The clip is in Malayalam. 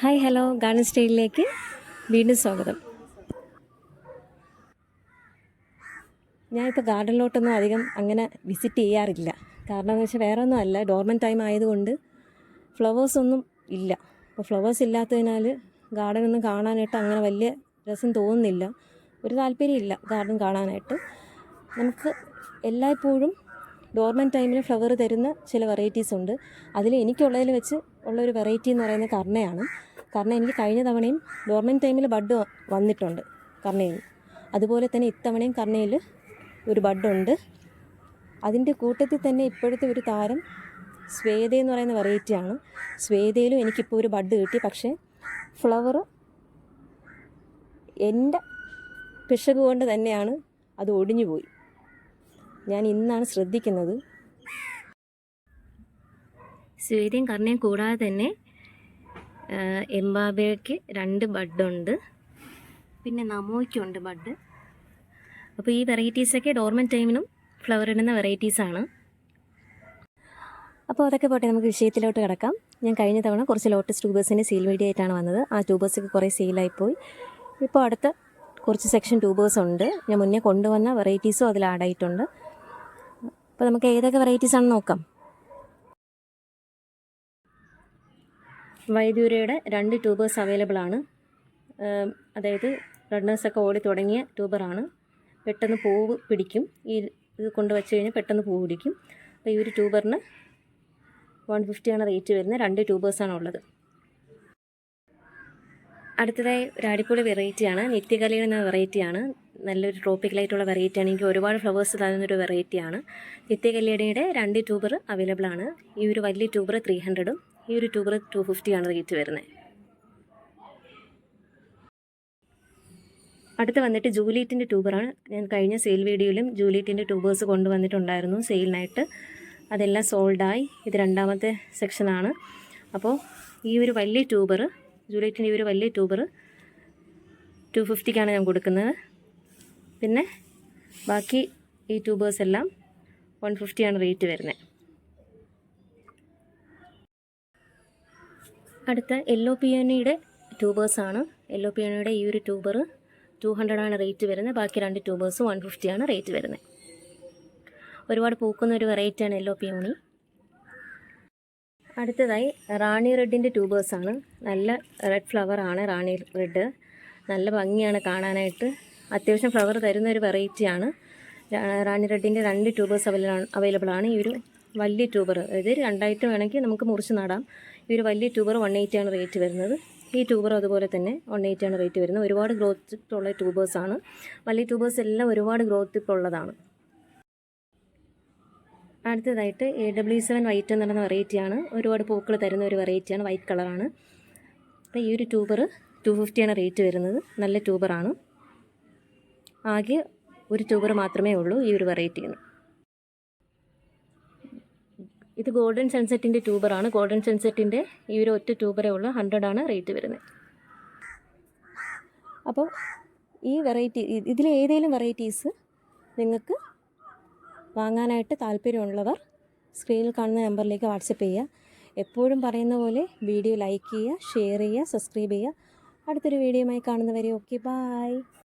ഹായ് ഹലോ ഗാർഡൻ സ്റ്റൈലിലേക്ക് വീണ്ടും സ്വാഗതം. ഞാനിപ്പോൾ ഗാർഡനിലോട്ടൊന്നും അധികം അങ്ങനെ വിസിറ്റ് ചെയ്യാറില്ല. കാരണം എന്ന് വെച്ചാൽ വേറെ ഒന്നും അല്ല, ഡോർമെൻറ്റ് ടൈം ആയതുകൊണ്ട് ഫ്ലവേഴ്സൊന്നും ഇല്ല. അപ്പോൾ ഫ്ലവേഴ്സ് ഇല്ലാത്തതിനാൽ ഗാർഡനൊന്നും കാണാനായിട്ട് അങ്ങനെ വലിയ രസം തോന്നുന്നില്ല. ഒരു താല്പര്യമില്ല ഗാർഡൻ കാണാനായിട്ട്. നമുക്ക് എല്ലായ്പ്പോഴും ഡോർമെൻറ്റ് ടൈമിൽ ഫ്ലവർ തരുന്ന ചില വെറൈറ്റീസ് ഉണ്ട്. അതിൽ എനിക്കുള്ളതിൽ വെച്ച് ഉള്ളൊരു വെറൈറ്റി എന്ന് പറയുന്നത് കർണയാണ്. കർണ എനിക്ക് കഴിഞ്ഞ തവണയും ഡോർമെൻറ്റ് ടൈമിൽ ബഡ് വന്നിട്ടുണ്ട് കർണയിൽ. അതുപോലെ തന്നെ ഇത്തവണയും കർണയിൽ ഒരു ബഡുണ്ട്. അതിൻ്റെ കൂട്ടത്തിൽ തന്നെ ഇപ്പോഴത്തെ ഒരു താരം ശ്വേത എന്ന് പറയുന്ന വെറൈറ്റിയാണ്. ശ്വേതയിലും എനിക്കിപ്പോൾ ഒരു ബഡ് കിട്ടി. പക്ഷേ ഫ്ലവർ എൻ്റെ പിശക് കൊണ്ട് തന്നെയാണ് അത് ഒടിഞ്ഞു പോയി. ഞാൻ ഇന്നാണ് ശ്രദ്ധിക്കുന്നത്. ശ്വേതയും കർണയും കൂടാതെ തന്നെ എംബാബയ്ക്ക് 2 ബഡുണ്ട്, പിന്നെ നമോയ്ക്കുണ്ട് ബഡ്. അപ്പോൾ ഈ വെറൈറ്റീസൊക്കെ ഡോർമെൻറ്റ് ടൈമിനും ഫ്ലവർ ഇടുന്ന വെറൈറ്റീസാണ്. അപ്പോൾ അതൊക്കെ പോട്ടെ, നമുക്ക് വിഷയത്തിലോട്ട് കിടക്കാം. ഞാൻ കഴിഞ്ഞ തവണ കുറച്ച് ലോട്ടസ് ട്യൂബേഴ്സിൻ്റെ സെയിൽ വീഡിയോ ആയിട്ടാണ് വന്നത്. ആ ട്യൂബേഴ്സൊക്കെ കുറേ സെയിലായിപ്പോയി. ഇപ്പോൾ അടുത്ത കുറച്ച് സെക്ഷൻ ട്യൂബേഴ്സ് ഉണ്ട്. ഞാൻ മുന്നേ കൊണ്ടുവന്ന വെറൈറ്റീസും അതിൽ ആഡായിട്ടുണ്ട്. അപ്പോൾ നമുക്ക് ഏതൊക്കെ വെറൈറ്റീസാണെന്ന് നോക്കാം. വൈദ്യൂരയുടെ 2 ട്യൂബേഴ്സ് അവൈലബിൾ ആണ്. അതായത് റണ്ണേഴ്സൊക്കെ ഓടി തുടങ്ങിയ ട്യൂബറാണ്. പെട്ടെന്ന് പൂവ് പിടിക്കും. ഇത് കൊണ്ട് വെച്ച് കഴിഞ്ഞാൽ പെട്ടെന്ന് പൂവ് പിടിക്കും. അപ്പോൾ ഈ ഒരു ട്യൂബറിന് 150 ആണ് റേറ്റ് വരുന്നത്. 2 ട്യൂബേഴ്സാണ് ഉള്ളത്. അടുത്തതായി ഒരു അടിപൊളി വെറൈറ്റിയാണ്. നിത്യകലയിൽ എന്ന വെറൈറ്റിയാണ്. നല്ലൊരു ട്രോപ്പിക്കലായിട്ടുള്ള വെറൈറ്റിയാണ്. എനിക്ക് ഒരുപാട് ഫ്ലവേഴ്സ് തരുന്നൊരു വെറൈറ്റിയാണ്. നിത്യകല്യാണിയുടെ 2 ട്യൂബർ അവൈലബിൾ ആണ്. ഈ ഒരു വലിയ ട്യൂബർ 300ഉം ഈ ഒരു ട്യൂബർ 250 ആണ് റേറ്റ് വരുന്നത്. അടുത്ത് വന്നിട്ട് ജൂലിയറ്റിൻ്റെ ട്യൂബറാണ്. ഞാൻ കഴിഞ്ഞ സെയിൽ വീഡിയോയിലും ജൂലിയറ്റിൻ്റെ ട്യൂബേഴ്സ് കൊണ്ടുവന്നിട്ടുണ്ടായിരുന്നു സെയിലിനായിട്ട്. അതെല്ലാം സോൾഡായി. ഇത് 2ാമത്തെ സെക്ഷനാണ്. അപ്പോൾ ഈ ഒരു വലിയ ട്യൂബർ, ജൂലിയറ്റിൻ്റെ ഈ ഒരു വലിയ ട്യൂബർ 250ക്കാണ് ഞാൻ കൊടുക്കുന്നത്. പിന്നെ ബാക്കി ഈ ട്യൂബേഴ്സ് എല്ലാം 150 ആണ് റേറ്റ് വരുന്നത്. അടുത്ത യെല്ലോ പിയോണിയുടെ ട്യൂബേഴ്സാണ്. യെല്ലോ പിയോണിയുടെ ഈ ഒരു ട്യൂബർ 200 ആണ് റേറ്റ് വരുന്നത്. ബാക്കി 2 ട്യൂബേഴ്സ് 150 ആണ് റേറ്റ് വരുന്നത്. ഒരുപാട് പൂക്കുന്ന ഒരു വെറൈറ്റിയാണ് യെല്ലോ പിയോണി. അടുത്തതായി റാണി റെഡിൻ്റെ ട്യൂബേഴ്സാണ്. നല്ല റെഡ് ഫ്ലവറാണ് റാണി റെഡ്. നല്ല ഭംഗിയാണ് കാണാനായിട്ട്. അത്യാവശ്യം ഫ്ലവർ തരുന്ന ഒരു വെറൈറ്റിയാണ്. റാണി റെഡിൻ്റെ 2 ട്യൂബേഴ്സ് അവൈലബിൾ ആണ്. ഈ ഒരു വലിയ ട്യൂബർ, അതായത് 2ആയിട്ട് വേണമെങ്കിൽ നമുക്ക് മുറിച്ച് നടാം. ഈ ഒരു വലിയ ട്യൂബർ 180 ആണ് റേറ്റ് വരുന്നത്. ഈ ട്യൂബർ അതുപോലെ തന്നെ 180 ആണ് റേറ്റ് വരുന്നത്. ഒരുപാട് ഗ്രോത്ത് ഉള്ള ട്യൂബേഴ്സാണ്. വലിയ ട്യൂബേഴ്സ് എല്ലാം ഒരുപാട് ഗ്രോത്ത് ഇപ്പോൾ ഉള്ളതാണ്. അടുത്തതായിട്ട് AW7 വൈറ്റ് എന്ന് പറയുന്ന വെറൈറ്റിയാണ്. ഒരുപാട് പൂക്കൾ തരുന്ന ഒരു വെറൈറ്റിയാണ്. വൈറ്റ് കളറാണ്. അപ്പോൾ ഈ ഒരു ട്യൂബർ 250 ആണ് റേറ്റ് വരുന്നത്. നല്ല ട്യൂബറാണ്. ആകെ ഒരു ട്യൂബർ മാത്രമേ ഉള്ളൂ ഈ ഒരു വെറൈറ്റിന്. ഇത് ഗോൾഡൻ സൺസെറ്റിൻ്റെ ട്യൂബറാണ്. ഗോൾഡൻ സൺസെറ്റിൻ്റെ ഈ ഒരു ഒറ്റ ട്യൂബറേ ഉള്ളൂ. 100 ആണ് റേറ്റ് വരുന്നത്. അപ്പോൾ ഈ വെറൈറ്റി, ഇതിൽ ഏതെങ്കിലും വെറൈറ്റീസ് നിങ്ങൾക്ക് വാങ്ങാനായിട്ട് താല്പര്യമുള്ളവർ സ്ക്രീനിൽ കാണുന്ന നമ്പറിലേക്ക് വാട്സപ്പ് ചെയ്യുക. എപ്പോഴും പറയുന്ന പോലെ വീഡിയോ ലൈക്ക് ചെയ്യുക, ഷെയർ ചെയ്യുക, സബ്സ്ക്രൈബ് ചെയ്യുക. അടുത്തൊരു വീഡിയോയുമായി കാണുന്നവരെ ഓക്കെ, ബായ്.